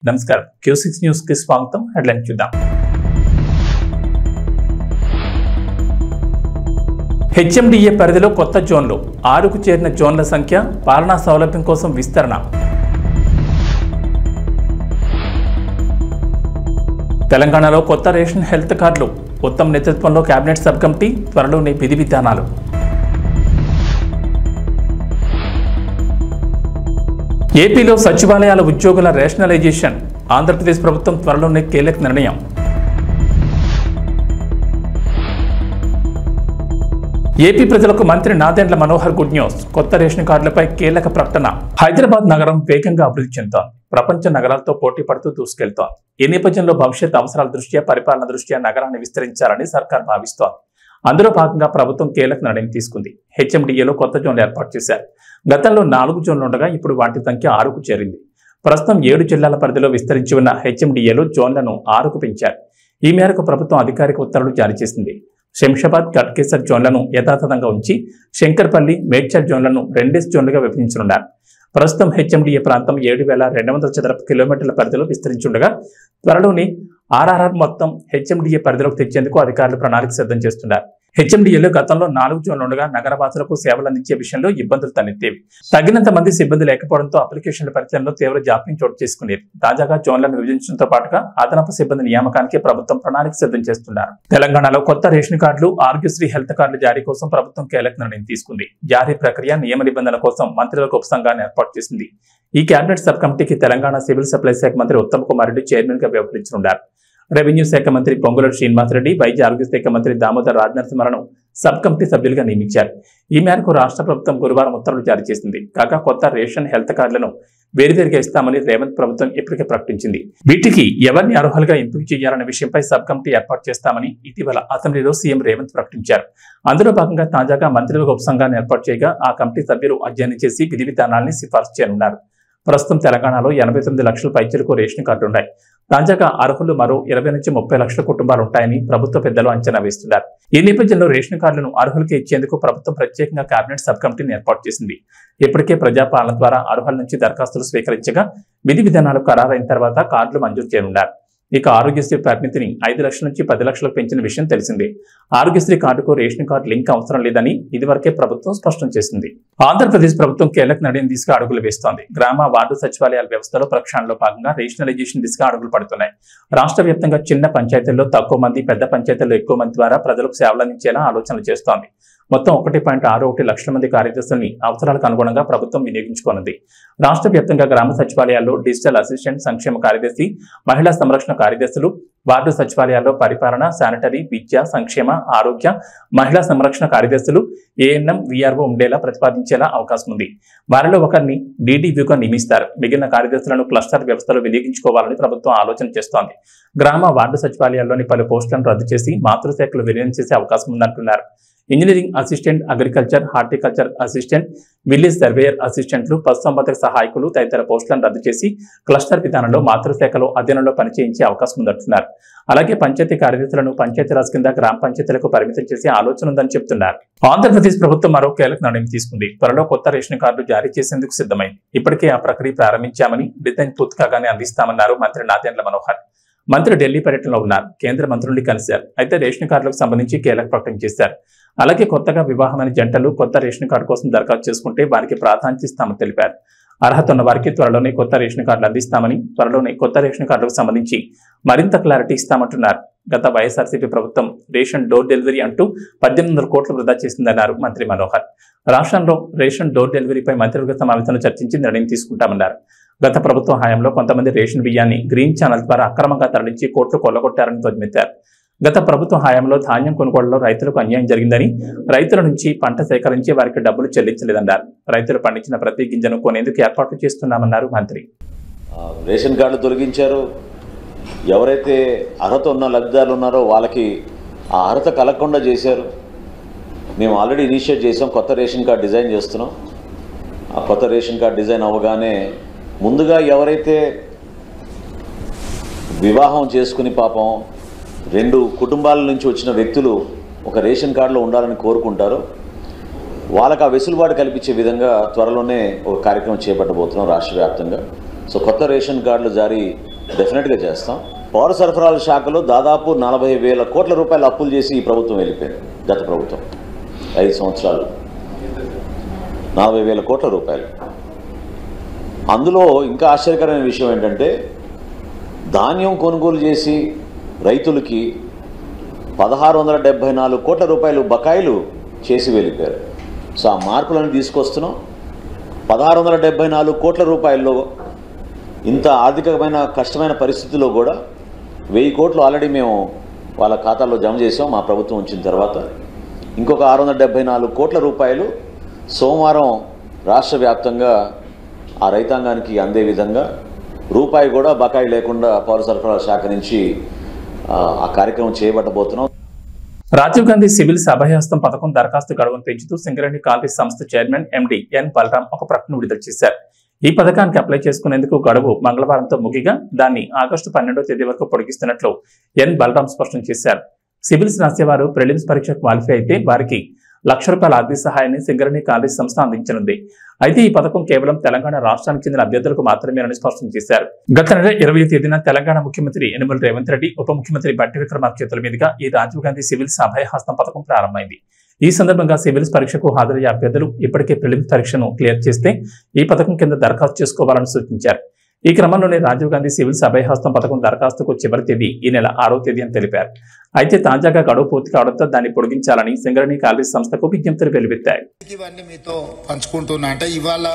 నమస్కారం Q6 news కి స్వాగతం. హెడ్లైన్ చూద్దాం. హెచ్ఎండిఏ పరిధిలో కొత్త జోన్లు 6కు చేరిన జోన్ల సంఖ్య పాలనా సౌలభ్యం కోసం విస్తరణ. తెలంగాణలో కొత్త రేషన్ హెల్త్ కార్డులు ఉత్తమ్ నేతృత్వంలో కేబినెట్ సబ్ కమిటీ త్వరలోనే విధి విధానాలు. ఏపీలో సచివాలయాల ఉద్యోగుల రేషనలైజేషన్ ఆంధ్రప్రదేశ్ ప్రభుత్వం త్వరలోనే కీలక నిర్ణయం. ఏపీ ప్రజలకు మంత్రి నాదెండ్ల మనోహర్ గుడ్ న్యూస్. కొత్త రేషన్ కార్డులపై కీలక ప్రకటన. హైదరాబాద్ నగరం వేగంగా అభివృద్ధి చెందుతోంది. ప్రపంచ నగరాలతో పోటీ పడుతూ దూసుకెళ్తోంది. ఈ నేపథ్యంలో భవిష్యత్ అవసరాల దృష్ట్యా పరిపాలన దృష్ట్యా నగరాన్ని విస్తరించాలని సర్కార్ భావిస్తోంది. అందులో భాగంగా ప్రభుత్వం కీలక నిర్ణయం తీసుకుంది. హెచ్ఎండిఏలో కొత్త జోన్లు ఏర్పాటు చేశారు. గతంలో 4 జోన్లు ఉండగా ఇప్పుడు వాటి సంఖ్య 6కు చేరింది. ప్రస్తుతం 7 జిల్లాల పరిధిలో విస్తరించి ఉన్న హెచ్ఎండిఏలో జోన్లను 6కు పెంచారు. ఈ మేరకు ప్రభుత్వం అధికారిక ఉత్తర్వులు జారీ చేసింది. శంషాబాద్, గట్కేసర్ జోన్లను యథాతథంగా ఉంచి శంకర్పల్లి, మేడ్చల్ జోన్లను 2 జోన్లుగా విభజించనున్నారు. ప్రస్తుతం హెచ్ఎండిఏ ప్రాంతం 7,200 చదరపు కిలోమీటర్ల పరిధిలో విస్తరించుండగా త్వరలోని ఆర్ఆర్ఆర్ మొత్తం హెచ్ఎండిఏ పరిధిలోకి తెచ్చేందుకు అధికారులు ప్రణాళిక సిద్ధం చేస్తున్నారు. హెచ్ఎండిఏలో గతంలో 4 జోన్లు ఉండగా నగరవాసులకు సేవలు అందించే విషయంలో ఇబ్బందులు తలెత్తేవి. తగినంత మంది సిబ్బంది లేకపోవడంతో అప్లికేషన్ల పరిచయంలో తీవ్ర జాప్యం చోటు చేసుకునేది. తాజాగా జోన్లను విభజించడంతో పాటుగా అదనపు సిబ్బంది నియామకానికి ప్రభుత్వం ప్రణాళిక సిద్ధం చేస్తున్నారు. తెలంగాణలో కొత్త రేషన్ కార్డులు, ఆరోగ్యశ్రీ హెల్త్ కార్డుల జారీ కోసం ప్రభుత్వం కీలక నిర్ణయం తీసుకుంది. జారీ ప్రక్రియ, నియమ నిబంధనల కోసం మంత్రులకు ఉపసంఘాన్ని ఏర్పాటు చేసింది. ఈ కేబినెట్ సబ్ కమిటీకి తెలంగాణ సివిల్ సప్లై శాఖ మంత్రి ఉత్తమ్ కుమార్ రెడ్డి చైర్మన్ గా వ్యవహరించనున్నారు. రెవెన్యూ శాఖ మంత్రి పొంగులేటి శ్రీనివాసరెడ్డి, వైద్య ఆరోగ్య శాఖ మంత్రి దామోదర్ రాజనరసింహను సబ్ కమిటీ సభ్యులుగా నియమించారు. ఈ మేరకు రాష్ట్ర ప్రభుత్వం గురువారం ఉత్తర్వులు జారీ చేసింది. కాగా కొత్త రేషన్ హెల్త్ కార్డులను వేరువేరుగా ఇస్తామని రేవంత్ ప్రభుత్వం ఇప్పటికే ప్రకటించింది. వీటికి ఎవరిని అర్హులుగా ఎంపిక చేయాలనే విషయంపై సబ్ కమిటీ ఏర్పాటు చేస్తామని ఇటీవల అసెంబ్లీలో సీఎం రేవంత్ ప్రకటించారు. అందులో భాగంగా తాజాగా మంత్రులకు ఉపసంఘాన్ని ఏర్పాటు చేయగా ఆ కమిటీ సభ్యులు అధ్యయనం చేసి విధి విధానాన్ని సిఫార్సు చేయనున్నారు. ప్రస్తుతం తెలంగాణలో 89 లక్షల పైచిలకు రేషన్ కార్డులు ఉన్నాయి. తాజాగా అర్హులు మరో 20 నుంచి 30 లక్షల కుటుంబాలు ఉంటాయని ప్రభుత్వ పెద్దలు అంచనా వేస్తున్నారు. ఈ నేపథ్యంలో రేషన్ కార్డులను అర్హులకి ఇచ్చేందుకు ప్రభుత్వం ప్రత్యేకంగా కేబినెట్ సబ్ కమిటీని ఏర్పాటు చేసింది. ఇప్పటికే ప్రజాపాలన ద్వారా అర్హుల నుంచి దరఖాస్తులు స్వీకరించగా విధి విధానాలు ఖరారైన తర్వాత కార్డులు మంజూరు చేయనున్నారు. ఇక ఆరోగ్యశ్రీ పరిమితిని 5 లక్షల నుంచి 10 లక్షలకు పెంచిన విషయం తెలిసిందే. ఆరోగ్యశ్రీ కార్డుకు రేషన్ కార్డు లింక్ అవసరం లేదని ఇదివరకే ప్రభుత్వం స్పష్టం చేసింది. ఆంధ్రప్రదేశ్ ప్రభుత్వం కీలక నిర్ణయం దిశగా అడుగులు వేస్తోంది. గ్రామ వార్డు సచివాలయాల వ్యవస్థలో ప్రక్షాళనలో భాగంగా రేషనలైజేషన్ దిశగా అడుగులు పడుతున్నాయి. రాష్ట్ర వ్యాప్తంగా చిన్న పంచాయతీల్లో తక్కువ మంది, పెద్ద పంచాయతీల్లో ఎక్కువ మంది ద్వారా ప్రజలకు సేవలు అందించేలా ఆలోచనలు చేస్తోంది. మొత్తం 1.61 లక్షల మంది కార్యదర్శుల్ని అవసరాలకు అనుగుణంగా ప్రభుత్వం వినియోగించుకోనుంది. రాష్ట్ర వ్యాప్తంగా గ్రామ సచివాలయాల్లో డిజిటల్ అసిస్టెంట్, సంక్షేమ కార్యదర్శి, మహిళా సంరక్షణ కార్యదర్శులు, వార్డు సచివాలయాల్లో పరిపాలన, శానిటరీ, విద్య, సంక్షేమ, ఆరోగ్య, మహిళా సంరక్షణ కార్యదర్శులు, ఏఎన్ఎం, వీఆర్ఓ ఉండేలా ప్రతిపాదించేలా అవకాశం ఉంది. వారిలో ఒకరిని డీడీవ్యూగా నియమిస్తారు. మిగిలిన కార్యదర్శులను క్లస్టర్ వ్యవస్థలో వినియోగించుకోవాలని ప్రభుత్వం ఆలోచన చేస్తోంది. గ్రామ వార్డు సచివాలయాల్లోని పలు పోస్టులను రద్దు చేసి మాతృశాఖలు విలీనం చేసే అవకాశం ఉందంటున్నారు. Engineering assistant, agriculture, horticulture assistant, village surveyor అసిస్టెంట్లు, పశుసంవర్ధక సహాయకులు తదితర పోస్టులను రద్దు చేసి క్లస్టర్ విధానంలో మాతృశాఖలో అధీనంలో పనిచేయించే అవకాశం ఉందంటున్నారు. అలాగే పంచాయతీ కార్యదర్శులను పంచాయతీరాజ్ కింద గ్రామ పంచాయతీలకు పరిమితం చేసే ఆలోచన ఉందని చెబుతున్నారు. ఆంధ్రప్రదేశ్ ప్రభుత్వం మరో కీలక నిర్ణయం తీసుకుంది. త్వరలో కొత్త రేషన్ కార్డులు జారీ చేసేందుకు సిద్ధమైంది. ఇప్పటికే ఆ ప్రక్రియ ప్రారంభించామని, డిజైన్ పూర్తి కాగానే అందిస్తామన్నారు మంత్రి నాదెండ్ల మనోహర్. మంత్రి ఢిల్లీ పర్యటనలో ఉన్నారు. కేంద్ర మంత్రుల్ని కలిశారు. అయితే రేషన్ కార్డులకు సంబంధించి కీలక ప్రకటన చేశారు. అలాగే కొత్తగా వివాహమైన జంటలు కొత్త రేషన్ కార్డు కోసం దరఖాస్తు చేసుకుంటే వారికి ప్రాధాన్యత ఇస్తామని తెలిపారు. అర్హత ఉన్న వారికి త్వరలోనే కొత్త రేషన్ కార్డులు అందిస్తామని, త్వరలోనే కొత్త రేషన్ కార్డులకు సంబంధించి మరింత క్లారిటీ ఇస్తామంటున్నారు. గత వైఎస్ఆర్సీపీ ప్రభుత్వం రేషన్ డోర్ డెలివరీ అంటూ 1800 కోట్లు వృధా చేసిందన్నారు మంత్రి మనోహర్. రాష్ట్రంలో రేషన్ డోర్ డెలివరీపై మంత్రివర్గ సమావేశంలో చర్చించి నిర్ణయం తీసుకుంటామన్నారు. గత ప్రభుత్వం హయాంలో కొంతమంది రేషన్ బియ్యాన్ని గ్రీన్ ఛానల్ ద్వారా అక్రమంగా తరలించి కోట్లు కొల్లగొట్టారని ధ్వజమెత్తారు. గత ప్రభుత్వ హయాంలో ధాన్యం కొనుగోలులో రైతులకు అన్యాయం జరిగిందని, రైతుల నుంచి పంట సేకరించి వారికి డబ్బులు చెల్లించలేదన్నారు. రైతులు పండించిన ప్రతి గింజను కొనేందుకు ఏర్పాట్లు చేస్తున్నామన్నారు మంత్రి. రేషన్ కార్డులు తొలగించారు. ఎవరైతే అర్హత ఉన్న లబ్ధిదారులు ఉన్నారో వాళ్ళకి ఆ అర్హత కలగకుండా చేశారు. మేము ఆల్రెడీ ఇనిషియేట్ చేసాం, కొత్త రేషన్ కార్డు డిజైన్ చేస్తున్నాం. ఆ కొత్త రేషన్ కార్డు డిజైన్ అవ్వగానే ముందుగా ఎవరైతే వివాహం చేసుకుని పాపం 2 కుటుంబాల నుంచి వచ్చిన వ్యక్తులు ఒక రేషన్ కార్డులో ఉండాలని కోరుకుంటారో వాళ్ళకి ఆ వెసులుబాటు కల్పించే విధంగా త్వరలోనే ఒక కార్యక్రమం చేపట్టబోతున్నాం రాష్ట్ర వ్యాప్తంగా. సో కొత్త రేషన్ కార్డులు జారీ డెఫినెట్గా చేస్తాం. పౌర సరఫరాల శాఖలో దాదాపు 40,000 కోట్ల రూపాయలు అప్పులు చేసి ఈ ప్రభుత్వం వెళ్ళిపోయింది. గత ప్రభుత్వం 5 సంవత్సరాలు 40,000 కోట్ల రూపాయలు. అందులో ఇంకా ఆశ్చర్యకరమైన విషయం ఏంటంటే ధాన్యం కొనుగోలు చేసి రైతులకి 1,674 కోట్ల రూపాయలు బకాయిలు చేసి వెళ్ళిపోయారు. సో ఆ మార్పులను తీసుకొస్తున్నాం. 1,674 కోట్ల రూపాయల్లో ఇంత ఆర్థికమైన కష్టమైన పరిస్థితుల్లో కూడా 1,000 కోట్లు ఆల్రెడీ మేము వాళ్ళ ఖాతాల్లో జమ చేసాం మా ప్రభుత్వం వచ్చిన తర్వాత. ఇంకొక 674 కోట్ల రూపాయలు సోమవారం రాష్ట్ర వ్యాప్తంగా ఆ రైతాంగానికి అందే విధంగా రూపాయి కూడా బకాయి లేకుండా పౌర సరఫరాల శాఖ నుంచి ఆ కార్యక్రమం చేయబట్టబోతున్నాం. రాజీవ్ గాంధీ సివిల్స్ అభయహస్తం పథకం దరఖాస్తు గడువును పెంచుతూ సింగరేణి కాలనీస్ సంస్థ చైర్మన్ ఎండి ఎన్ బలరాం ఒక ప్రకటన విడుదల చేశారు. ఈ పథకానికి అప్లై చేసుకునేందుకు గడువు మంగళవారంతో ముగిగా దాన్ని ఆగస్టు 12వ తేదీ వరకు పొడిగిస్తున్నట్లు ఎన్ బలరాం స్పష్టం చేశారు. సివిల్స్ రాసేవారు ప్రిలిమ్స్ పరీక్ష క్వాలిఫై అయితే వారికి ₹1,00,000 ఆర్థిక సహాయాన్ని సింగరేణి కాలనీస్ సంస్థ అందించనుంది. అయితే ఈ పథకం కేవలం తెలంగాణ రాష్ట్రానికి చెందిన అభ్యర్థులకు మాత్రమేనని స్పష్టం చేశారు. గత నెల 20వ తేదీన తెలంగాణ ముఖ్యమంత్రి యనమల రేవంత్ రెడ్డి, ఉప ముఖ్యమంత్రి బట్టి విక్రమార్క చేతుల మీదుగా ఈ రాజీవ్ గాంధీ సివిల్స్ అభయహస్తం పథకం ప్రారంభమైంది. ఈ సందర్భంగా సివిల్స్ పరీక్షకు హాజరయ్యే అభ్యర్థులు ఇప్పటికే ప్రిలిమ్స్ పరీక్షను క్లియర్ చేస్తే ఈ పథకం కింద దరఖాస్తు చేసుకోవాలని సూచించారు. ఈ క్రమంలోనే రాజీవ్ గాంధీ సివిల్స్ అభయహస్తం పథకం దరఖాస్తుకు చివరి తేదీ ఈ నెల 6వ తేదీ అని తెలిపారు. అయితే తాజాగా గడువు పూర్తి కావడంతో దాన్ని పొడిగించాలని సింగరేణి కాలనీస్ సంస్థకు విజ్ఞప్తులు వెలువెత్తాయి. ఇవన్నీ మీతో పంచుకుంటున్నా అంటే ఇవాళ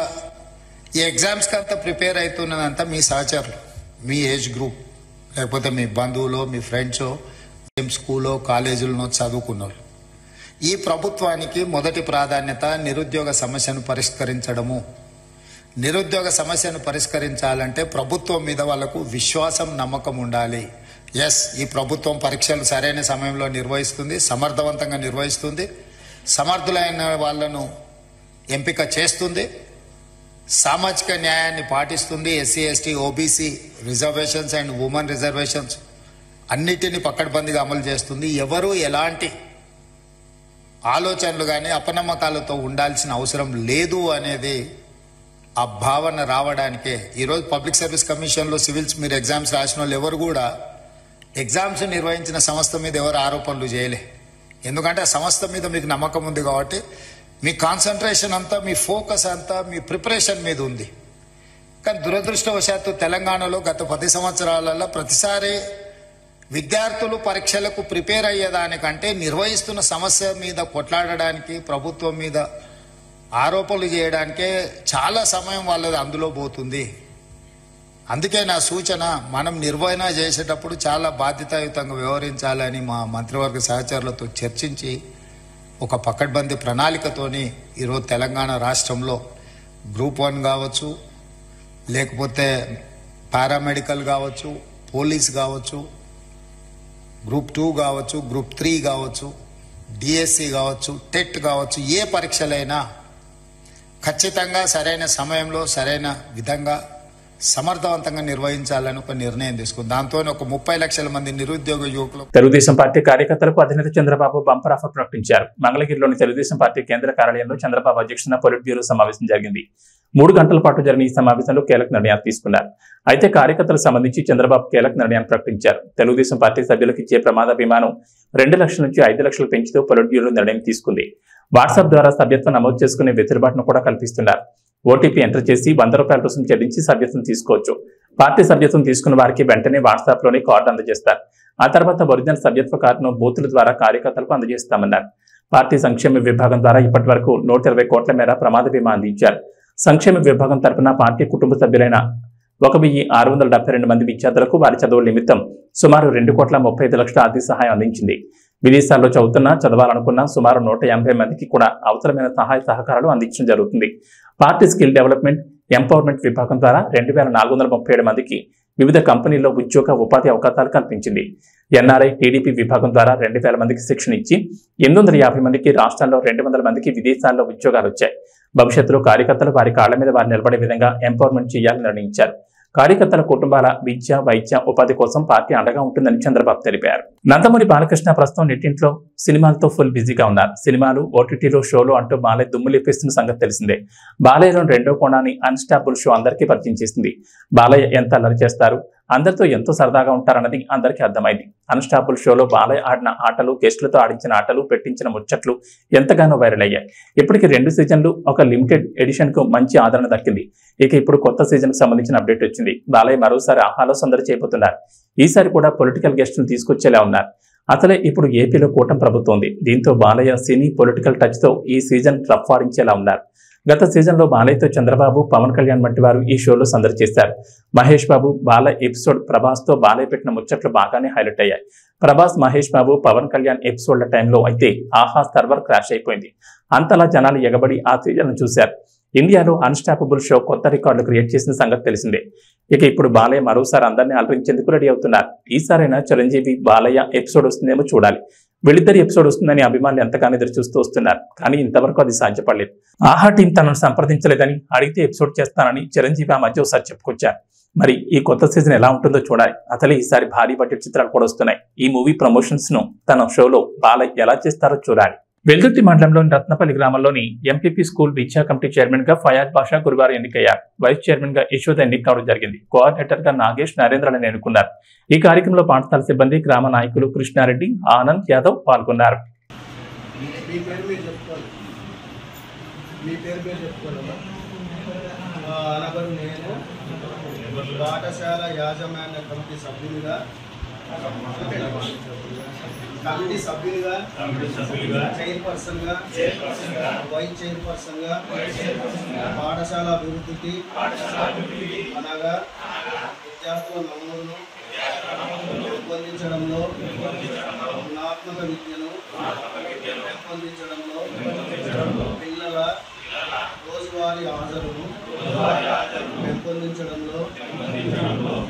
ఈ ఎగ్జామ్స్ అంతా ప్రిపేర్ అవుతున్నదంతా మీ సహచరులు, మీ ఏజ్ గ్రూప్, లేకపోతే మీ బంధువులు, మీ ఫ్రెండ్స్, స్కూల్లో కాలేజీలను చదువుకున్నారు. ఈ ప్రభుత్వానికి మొదటి ప్రాధాన్యత నిరుద్యోగ సమస్యను పరిష్కరించడము. నిరుద్యోగ సమస్యను పరిష్కరించాలంటే ప్రభుత్వం మీద వాళ్లకు విశ్వాసం, నమ్మకం ఉండాలి. ఎస్, ఈ ప్రభుత్వం పరీక్షలు సరైన సమయంలో నిర్వహిస్తుంది, సమర్థవంతంగా నిర్వహిస్తుంది, సమర్థులైన వాళ్లను ఎంపిక చేస్తుంది, సామాజిక న్యాయాన్ని పాటిస్తుంది, SC, ST, OBC reservations and women reservations అన్నిటినీ పకడ్బందీగా అమలు చేస్తుంది. ఎవరు ఎలాంటి ఆలోచనలు కానీ అపనమ్మకాలతో ఉండాల్సిన అవసరం లేదు అనేది ఆ భావన రావడానికే ఈరోజు పబ్లిక్ సర్వీస్ కమిషన్లో సివిల్స్ మీరు ఎగ్జామ్స్ రాసిన వాళ్ళు ఎవరు కూడా ఎగ్జామ్స్ నిర్వహించిన సంస్థ మీద ఎవరు ఆరోపణలు చేయలే. ఎందుకంటే ఆ సంస్థ మీద మీకు నమ్మకం ఉంది కాబట్టి మీ కాన్సన్ట్రేషన్ అంతా, మీ ఫోకస్ అంతా మీ ప్రిపరేషన్ మీద ఉంది. కానీ దురదృష్టవశాత్తు తెలంగాణలో గత 10 సంవత్సరాలలో ప్రతిసారి విద్యార్థులు పరీక్షలకు ప్రిపేర్ అయ్యేదానికంటే నిర్వహిస్తున్న సమస్య మీద కొట్లాడడానికి, ప్రభుత్వం మీద ఆరోపణలు చేయడానికే చాలా సమయం వాళ్ళది అందులో పోతుంది. అందుకే నా సూచన, మనం నిర్వహణ చేసేటప్పుడు చాలా బాధ్యతాయుతంగా వ్యవహరించాలని మా మంత్రివర్గ సహచరులతో చర్చించి ఒక పకడ్బందీ ప్రణాళికతోని ఈరోజు తెలంగాణ రాష్ట్రంలో గ్రూప్ 1 కావచ్చు, లేకపోతే పారామెడికల్ కావచ్చు, పోలీస్ కావచ్చు, గ్రూప్ 2 కావచ్చు, గ్రూప్ 3 కావచ్చు, డిఎస్సి కావచ్చు, టెట్ కావచ్చు, ఏ పరీక్షలైనా ఖచ్చితంగా సరైన సమయంలో సరైన విధంగా సమర్థవంతంగా నిర్వహించాలని ఒక నిర్ణయం తీసుకుంది. దాంతో ఒక 30 లక్షల మంది నిరుద్యోగ యువకులు. తెలుగుదేశం పార్టీ కార్యకర్తలకు అధినేత చంద్రబాబు బంపర్ ఆఫర్ ప్రకటించారు. మంగళగిరిలోని తెలుగుదేశం పార్టీ కేంద్ర కార్యాలయంలో చంద్రబాబు అధ్యక్షతన పొలిట్ బ్యూరో సమావేశం జరిగింది. 3 గంటల పాటు జరిగిన ఈ సమావేశంలో కీలక నిర్ణయాలు తీసుకున్నారు. అయితే కార్యకర్తలకు సంబంధించి చంద్రబాబు కీలక నిర్ణయాన్ని ప్రకటించారు. తెలుగుదేశం పార్టీ సభ్యులకు ఇచ్చే ప్రమాద బీమాను 2 లక్షల నుంచి 5 లక్షలు పెంచుతూ పొలిట్ బ్యూరో నిర్ణయం తీసుకుంది. వాట్సాప్ ద్వారా సభ్యత్వం నమోదు చేసుకునే వెసులుబాటును కూడా కల్పిస్తున్నారు. ఓటీపీ ఎంటర్ చేసి ₹100 రుసుము చెల్లించి సభ్యత్వం తీసుకోవచ్చు. పార్టీ సభ్యత్వం తీసుకున్న వారికి వెంటనే వాట్సాప్ లోని కార్డు అందజేస్తారు. ఆ తర్వాత ఒరిజినల్ సభ్యత్వ కార్డును బూతుల ద్వారా కార్యకర్తలకు అందజేస్తామన్నారు. పార్టీ సంక్షేమ విభాగం ద్వారా ఇప్పటి వరకు 120 కోట్ల మేర ప్రమాద బీమా అందించారు. సంక్షేమ విభాగం తరపున పార్టీ కుటుంబ సభ్యులైన 1,672 మంది విద్యార్థులకు వారి చదువుల నిమిత్తం సుమారు 2,35,00,000 ఆర్థిక సహాయం అందించింది. విదేశాల్లో చదవాలనుకున్న సుమారు 150 మందికి కూడా అవసరమైన సహాయ సహకారాలు అందించడం జరుగుతుంది. పార్టీ స్కిల్ డెవలప్మెంట్, ఎంపవర్మెంట్ విభాగం ద్వారా 2,437 మందికి వివిధ కంపెనీల్లో ఉద్యోగ ఉపాధి అవకాశాలు కల్పించింది. ఎన్ఆర్ఐ, టీడీపీ విభాగం ద్వారా 2,000 మందికి శిక్షణ ఇచ్చి 850 మందికి, రాష్ట్రాల్లో 200 మందికి విదేశాల్లో ఉద్యోగాలు వచ్చాయి. భవిష్యత్తులో కార్యకర్తలు వారి కాళ్ల మీద వారు నిలబడే విధంగా ఎంపవర్మెంట్ చేయాలని నిర్ణయించారు. కార్యకర్తల కుటుంబాల విద్య, వైద్య, ఉపాధి కోసం పార్టీ అండగా ఉంటుందని చంద్రబాబు తెలిపారు. నందమూరి బాలకృష్ణ ప్రస్తుతం నెట్టింట్లో సినిమాలతో ఫుల్ బిజీగా ఉన్నారు. సినిమాలు, ఓటీటీలో షోలు అంటూ బాలయ్య దుమ్ము లేపేస్తున్న సంగతి తెలిసిందే. బాలయ్యలోని 2వ కోణాన్ని అన్స్టాపుల్ షో అందరికీ పరిచయం చేసింది. బాలయ్య ఎంత అల్లరి చేస్తారు, అందరితో ఎంతో సరదాగా ఉంటారన్నది అందరికీ అర్థమైంది. అన్స్టాపుల్ షోలో బాలయ్య ఆడిన ఆటలు, గెస్టులతో ఆడించిన ఆటలు, పెట్టించిన ముచ్చట్లు ఎంతగానో వైరల్ అయ్యాయి. ఇప్పటికి 2 సీజన్లు, ఒక లిమిటెడ్ ఎడిషన్ కు మంచి ఆదరణ దక్కింది. ఇక ఇప్పుడు కొత్త సీజన్ కు సంబంధించిన అప్డేట్ వచ్చింది. బాలయ్య మరోసారి ఆహాలో సందడి చేయబోతున్నారు. ఈసారి కూడా పొలిటికల్ గెస్టులు తీసుకొచ్చేలా ఉన్నారు. అసలే ఇప్పుడు ఏపీలో కూటమి ప్రభుత్వం ఉంది. దీంతో బాలయ్య సినీ పొలిటికల్ టచ్ తో ఈ సీజన్ రఫ్ ఆడించేలా ఉన్నారు. గత సీజన్లో బాలయ్యతో చంద్రబాబు, పవన్ కళ్యాణ్ వంటి వారు ఈ షోలో సందడి చేశారు. మహేష్ బాబు బాలయ్య ఎపిసోడ్ ప్రభాస్తో బాలయ్య పెట్టిన ముచ్చట్లు బాగానే హైలైట్ అయ్యాయి. ప్రభాస్, మహేష్ బాబు, పవన్ కళ్యాణ్ ఎపిసోడ్ల టైంలో అయితే ఆహా సర్వర్ క్రాష్ అయిపోయింది. అంతలా జనాలు ఎగబడి ఆ సీజన్ చూశారు. ఇండియాలో అన్స్టాపబుల్ షో కొత్త రికార్డులు క్రియేట్ చేసిన సంగతి తెలిసిందే. ఇక ఇప్పుడు బాలయ్య మరోసారి అందరినీ అలరించేందుకు రెడీ అవుతున్నారు. ఈసారైనా చిరంజీవి బాలయ్య ఎపిసోడ్ వస్తుందేమో చూడాలి. వీళ్ళిద్దరి ఎపిసోడ్ వస్తుందని అభిమానులు ఎంతగానో ఎదురు చూస్తూ వస్తున్నారు. కానీ ఇంతవరకు అది సాధ్యపడలేదు. ఆహా టీం తనను సంప్రదించలేదని, అడిగితే ఎపిసోడ్ చేస్తానని చిరంజీవి ఆ మధ్య ఒకసారి చెప్పుకొచ్చారు. మరి ఈ కొత్త సీజన్ ఎలా ఉంటుందో చూడాలి. అసలు ఈసారి భారీ బడ్జెట్ చిత్రాలు కూడా వస్తున్నాయి. ఈ మూవీ ప్రమోషన్స్ ను తన షోలో బాలయ్య ఎలా చేస్తారో చూడాలి. వెల్దుర్తి మండలంలోని రత్నపల్లి గ్రామంలోని ఎంపీపీ స్కూల్ విద్యా కమిటీ చైర్మన్ గా ఫయాజ్ బాషా గురువారం ఎన్నికయ్యారు. వైస్ చైర్మన్ గా యశోద ఎన్నిక కావడం జరిగింది. కోఆర్డినేటర్ గా నాగేష్, నరేంద్రని ఎన్నుకున్నారు. ఈ కార్యక్రమంలో పాఠశాల సిబ్బంది, గ్రామ నాయకులు కృష్ణారెడ్డి, ఆనంద్ యాదవ్ పాల్గొన్నారు. పాఠశాల యాజమాన్య కమిటీ సభ్యులుగా చైర్పర్సన్గా వైస్ చైర్పర్సన్గా పాఠశాల అభివృద్ధికి అనగా విద్యార్థుల నమోదును పెంపొందించడంలో, గుణాత్మక విద్యను పెంపొందించడంలో, పిల్లల రోజువారీ హాజరును పెంపొందించడంలో,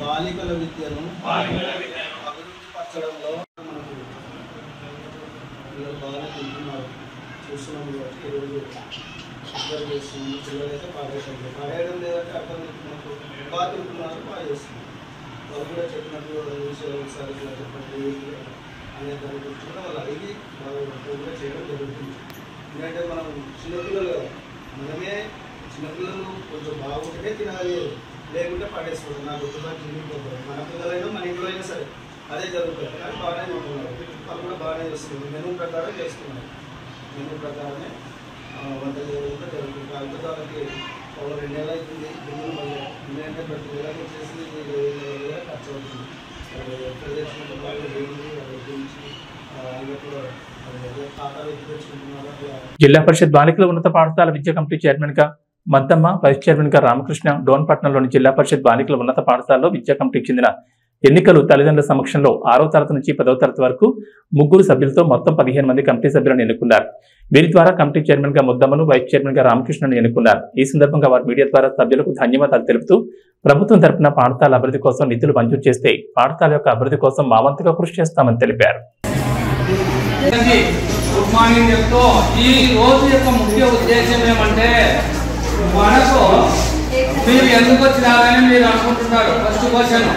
బాలికల విద్యను అభివృద్ధి పరచడంలో పిల్లలు బాగానే తింటున్నారు. చూస్తున్నాం కాబట్టి ఈరోజు అబ్జర్వ్ చేస్తున్నాము. పిల్లలైతే పాడేయడం లేదంటే అర్థం మనకు బాగా తింటున్నారు, బాగా చేస్తున్నారు. వాళ్ళు కూడా చెప్పినట్టు విషయాలు ఒకసారి ఇలా చెప్పండి అనే దాని గురించి కూడా వాళ్ళు అడిగి వాళ్ళు కూడా చేయడం జరుగుతుంది. ఎందుకంటే మనం చిన్నపిల్లలు కదా, మనమే చిన్నపిల్లలు కొంచెం బాగుంటే తినాలి, లేకుంటే పడేసుకోవడం. నాకు ఒకసారి చిన్నపిల్లలు మన పిల్లలైనా మన ఇంట్లో అయినా సరే అదే జరుగుతుంది. కానీ బాగానే ఉంటున్నారు, వాళ్ళు కూడా బాగానే చేస్తున్నారు. మెనూ ప్రకారం చేస్తున్నారు. మెనూ ప్రకారమే వంట చేయడం కూడా జరుగుతుంది. అద్భుతాలకి 2 నెలలు అవుతుంది. బిల్లులు మళ్ళీ ఎందుకంటే ప్రతి నెలకి వచ్చేసి ఖర్చు అవుతుంది. ఎక్కడ తెచ్చుకుంటే వాళ్ళు గురించి ఖాతాలు ఎత్తి తెచ్చుకుంటున్నారు. జిల్లా పరిషత్ బాలికల ఉన్నత పాఠశాల విద్యా కమిటీ చైర్మన్ గా మద్దమ్మ, వైస్ చైర్మన్ గా రామకృష్ణ, డోన్పట్నంలోని జిల్లా పరిషత్ బాలికల ఉన్నత పాఠశాలలో విద్యా కమిటీకి చెందిన ఎన్నికలు తల్లిదండ్రుల సమక్షంలో 6వ తరగతి నుంచి 10వ తరగతి వరకు 3 సభ్యులతో మొత్తం 15 మంది కమిటీ సభ్యులను ఎన్నుకున్నారు. వీరి ద్వారా కమిటీ చైర్మన్ గా ముద్దమ్మను, వైస్ చైర్మన్ గా రామకృష్ణను ఎన్నుకున్నారు. ఈ సందర్భంగా వారు మీడియా ద్వారా సభ్యులకు ధన్యవాదాలు తెలుపుతూ ప్రభుత్వం తరపున పాఠశాల అభివృద్ధి కోసం నిధులు మంజూరు చేస్తే పాఠశాల యొక్క అభివృద్ధి కోసం మా వంతుగా కృషి చేస్తామని తెలిపారు. గుడ్ మార్నింగ్ చెప్తూ ఈ రోజు యొక్క ముఖ్య ఉద్దేశం ఏమంటే, మనకు మీరు ఎందుకు వచ్చినారని మీరు అనుకుంటున్నారు. ఫస్ట్ క్వశ్చన్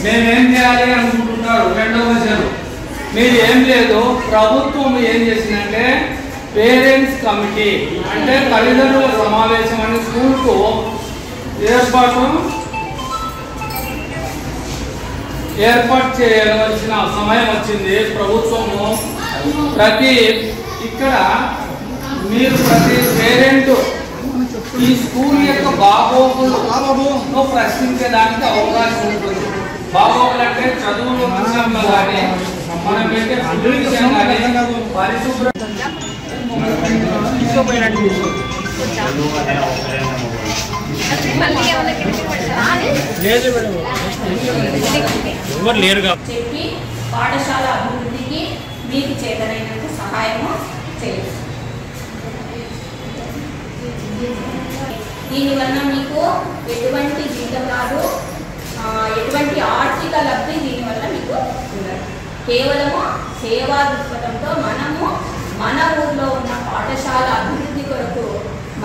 మేమేం చేయాలి అనుకుంటున్నారు. రెండవ క్వశ్చన్ మీరు ఏం లేదు, ప్రభుత్వం ఏం చేసిందంటే పేరెంట్స్ కమిటీ అంటే తల్లిదండ్రుల సమావేశం అని స్కూల్కు ఏర్పాటు చేయవలసిన సమయం వచ్చింది. ప్రభుత్వము ఇక్కడ మీరు ప్రతి పేరెంట్ ఈ స్కూల్ యొక్క బాగోగులు ప్రశ్నించడానికి అవకాశం ఉంటుంది. బాగోగులు అంటే చదువుల విషయంలో కానీ మనం పెట్టే ఫుడ్ విషయం కానీ పరిశుభ్ర చెప్పి పాఠశాల అభివృద్ధికి మీకు చేతనైనంత సహాయము చేయవచ్చు. దీనివల్ల మీకు ఎటువంటి జీతం రాదు, ఎటువంటి ఆర్థిక లబ్ధి దీనివల్ల మీకు ఉండదు. కేవలము సేవా దృక్పథంతో మనము మన ఊర్లో ఉన్న పాఠశాల అభివృద్ధి కొరకు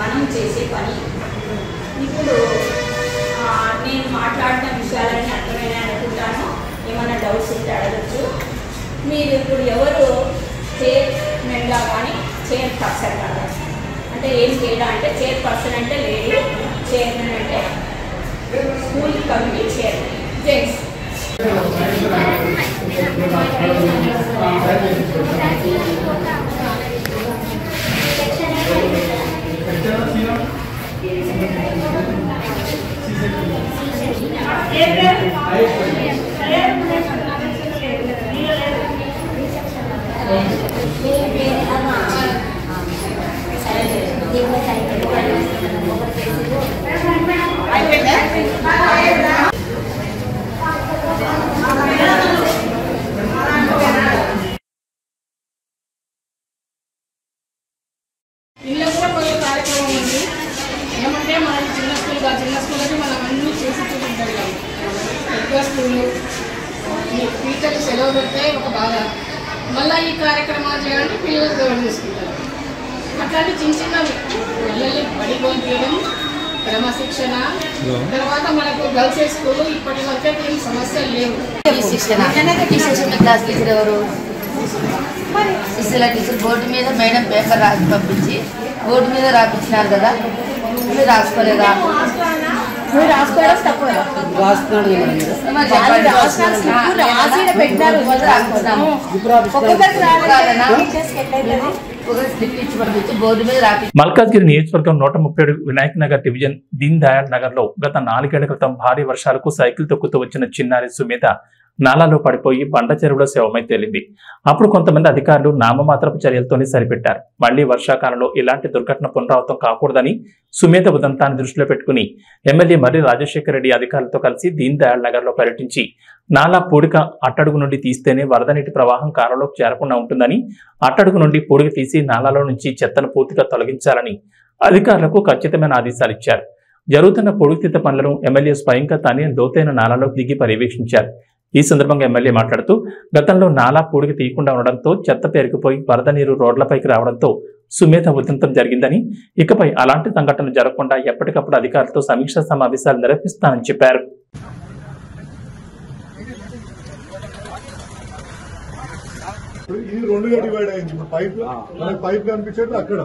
మనం చేసే పని. ఇప్పుడు నేను మాట్లాడిన విషయాలన్నీ అర్థమైనా అనుకుంటాను. ఏమైనా డౌట్స్ ఉంటే అడగచ్చు. మీరు ఇప్పుడు ఎవరు చైర్మన్గా కానీ చైర్పర్సన్ కానీ అంటే ఏం తేడా అంటే, చైర్పర్సన్ అంటే లేడీ, చైర్మన్ అంటే స్కూల్ కమిటీ చైర్మన్ జెంట్స్. ఇల్లు కూడా కొన్ని కార్యక్రమం ఉంది. ఏమంటే మనకి చిన్న స్కూల్కి మనం అన్నీ చేసి చూపించగలం. పెద్ద స్కూళ్ళు టీచర్లు సెలవు పెడితే ఒక బాధ, మళ్ళీ ఈ కార్యక్రమాలు చేయాలంటే పిల్లలు గౌరవం చేసుకుంటారు. అట్లాంటి చిన్న చిన్నవి పిల్లల్ని బడి పంపించడం, క్రమశిక్షణ, తర్వాత మనకు గర్ల్స్ హై స్కూల్ ఇప్పటి వరకే ఏం సమస్యలు లేవు. క్లాస్ టీచర్ ఎవరు? శిశుల టీచర్ బోర్డు మీద మేడం పేపర్ రాసి పంపించి బోర్డు మీద రాపించినారు కదా, మీరు రాసుకోలేదా? మీరు రాసుకోవడం తప్పు కదా. మల్కాజ్గిరి నియోజకవర్గం 137 వినాయక్ నగర్ డివిజన్ దీన్ దయాళ్ నగర్ లో గత 4 ఏళ్ల క్రితం భారీ వర్షాలకు సైకిల్ తొక్కుతూ వచ్చిన చిన్నారి సుమేధ నాలాలో పడిపోయి బండ చెరువులో శవమై తేలింది. అప్పుడు కొంతమంది అధికారులు నామమాత్రపు చర్యలతోనే సరిపెట్టారు. మళ్లీ వర్షాకాలంలో ఇలాంటి దుర్ఘటన పునరావృతం కాకూడదని సుమేధ ఉదంతాన్ని దృష్టిలో పెట్టుకుని ఎమ్మెల్యే మర్రి రాజశేఖర రెడ్డి అధికారులతో కలిసి దీన్ దయాళ్ నగర్ లో పర్యటించి నాలా పూడిక అట్టడుగు నుండి తీస్తేనే వరద నీటి ప్రవాహం కాలంలోకి చేరకుండా ఉంటుందని, అట్టడుగు నుండి పూడిక తీసి నాలాలో నుంచి చెత్తను పూర్తిగా తొలగించాలని అధికారులకు ఖచ్చితమైన ఆదేశాలు ఇచ్చారు. జరుగుతున్న పూడికతీత పనులను ఎమ్మెల్యే స్వయంగా తానే లోతైన నాలాలోకి దిగి పర్యవేక్షించారు. ఈ సందర్భంగా ఎమ్మెల్యే మాట్లాడుతూ గతంలో నాలా పూడిక తీయకుండా ఉండడంతో చెత్త పేరుకుపోయి వరద నీరు రోడ్లపైకి రావడంతో సుమేధ ఉదంతం జరిగిందని, ఇకపై అలాంటి సంఘటనలు జరగకుండా ఎప్పటికప్పుడు అధికారులతో సమీక్షా సమావేశాలు నిర్వహిస్తానని చెప్పారు. ఇది రెండుగా డివైడ్ అయింది. పైప్ కనిపించేది అక్కడ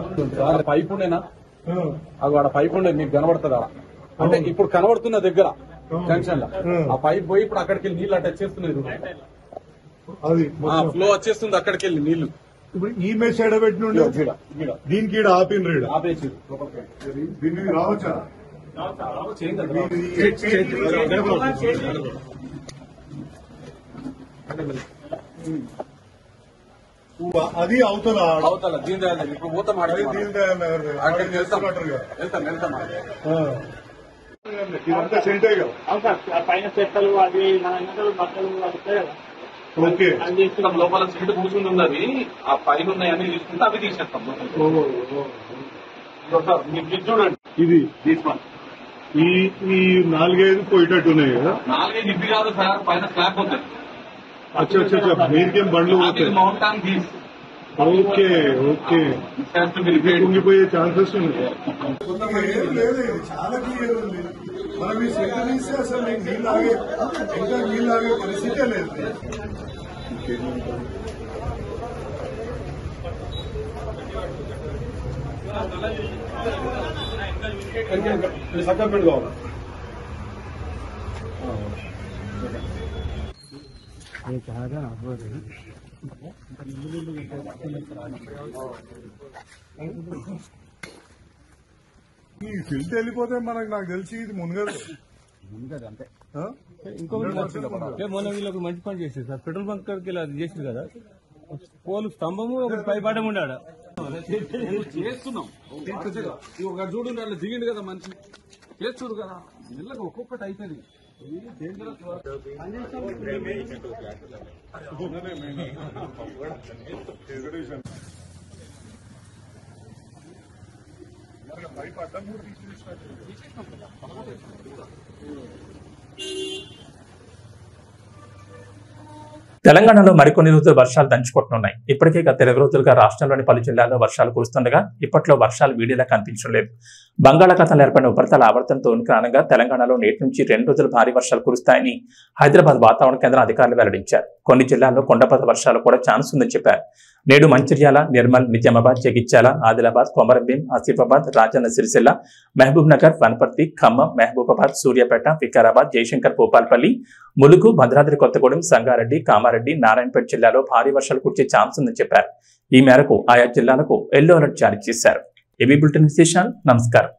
పైప్ ఉండేనా, అది ఆడ పైప్ ఉండే మీకు కనబడుతుందా? అంటే ఇప్పుడు కనబడుతున్న దగ్గర జంక్షన్ లో ఆ పైప్ పోయి ఇప్పుడు అక్కడికి వెళ్ళి నీళ్ళు అటాచ్ చేస్తున్నాయి. అది ఫ్లో వచ్చేస్తుంది అక్కడికి వెళ్ళి నీళ్లు. ఇప్పుడు ఈ మెస్ ఎడబెట్టిన దీనికి ఈడ ఆపిన ఆపేసి దీనికి రావచ్చా? అది అవతల దీని దయాళ్ ఇప్పుడు పోతాం. దీని దయాళ్ నగర్ అక్కడికి వెళ్తాం. ఇదంతా సెంటే కదా పైన చెత్తలు అవి మన బట్టలు వస్తాయి కదా. ఓకే, అది తీసుకుంటాం. లోపల సీటు కూర్చుని ఉన్నది ఆ పైన ఉన్నాయని తీసుకుంటే అవి తీసేస్తాం. మీకు చూడండి, ఇది తీసుకోండి. ఈ 4-5 పోయేటట్టు ఉన్నాయి కదా. 4 ఇవి కాదు సార్, పైన స్లాబ్ ఉంటుంది. అచ్చా మీరికేం బండ్లు పోతాయి. మౌంటాన్ తీసి ఓకే కుంగిపోయే ఛాన్సెస్ ఉన్నాయి. చాలా క్లియర్ ఉంది. మనం ఈ సెంటర్ తీస్తే అసలు నీళ్ళు ఆగే పరిస్థితే లేదు. సర్టిఫికేట్ కావాలి. ఈ ఫిల్ట్ వెళ్ళిపోతే నాకు తెలిసి ఇది మునగదు అంతే. మొన్న వీళ్ళకి మంచి పని చేసేది సార్, పెట్రోల్ బంక్ కాడికి అది చేసింది కదా, పోలు స్తంభము ఒక పై పడడం ఉండాడు చేస్తున్నాం. ఒక చూడు అట్లా దిగిండు కదా మనిషి, చేస్తుడు కదా, మెల్లగా ఒక్కొక్కటి అయిపోయింది. తెలంగాణలో మరికొన్ని రోజులు వర్షాలు దంచుకుంటున్నాయి. ఇప్పటికే గత 20 రోజులుగా రాష్ట్రంలోని పలు జిల్లాల్లో వర్షాలు కురుస్తుండగా ఇప్పట్లో వర్షాలు వీడియోలా కనిపించడం లేదు. బంగాళాఖాతంలో ఏర్పడిన ఉపరితల ఆవర్తనంతో కారణంగా తెలంగాణలో నేటి నుంచి 2 రోజులు భారీ వర్షాలు కురుస్తాయని హైదరాబాద్ వాతావరణ కేంద్రం అధికారులు వెల్లడించారు. కొన్ని జిల్లాల్లో కొండపాత వర్షాలు కూడా ఛాన్స్ ఉందని చెప్పారు. నేడు మంచిర్యాల, నిర్మల్, నిజామాబాద్, జగిత్యాల, ఆదిలాబాద్, కొమరంభీం, ఆసిఫాబాద్, రాజన్న సిరిసిల్ల, మహబూబ్ నగర్, వనపర్తి, ఖమ్మం, మహబూబాబాద్, సూర్యాపేట, వికారాబాద్, జయశంకర్, భూపాల్పల్లి, ములుగు, భద్రాద్రి కొత్తగూడెం, సంగారెడ్డి, కామారెడ్డి, నారాయణపేట జిల్లాలో భారీ వర్షాలు కురిసే ఛాన్స్ ఉందని చెప్పారు. ఈ మేరకు ఆయా జిల్లాలకు ఎల్లో అలర్ట్ జారీ చేశారు. ఏబీ బులెటిన్ విశేషాలు. నమస్కారం.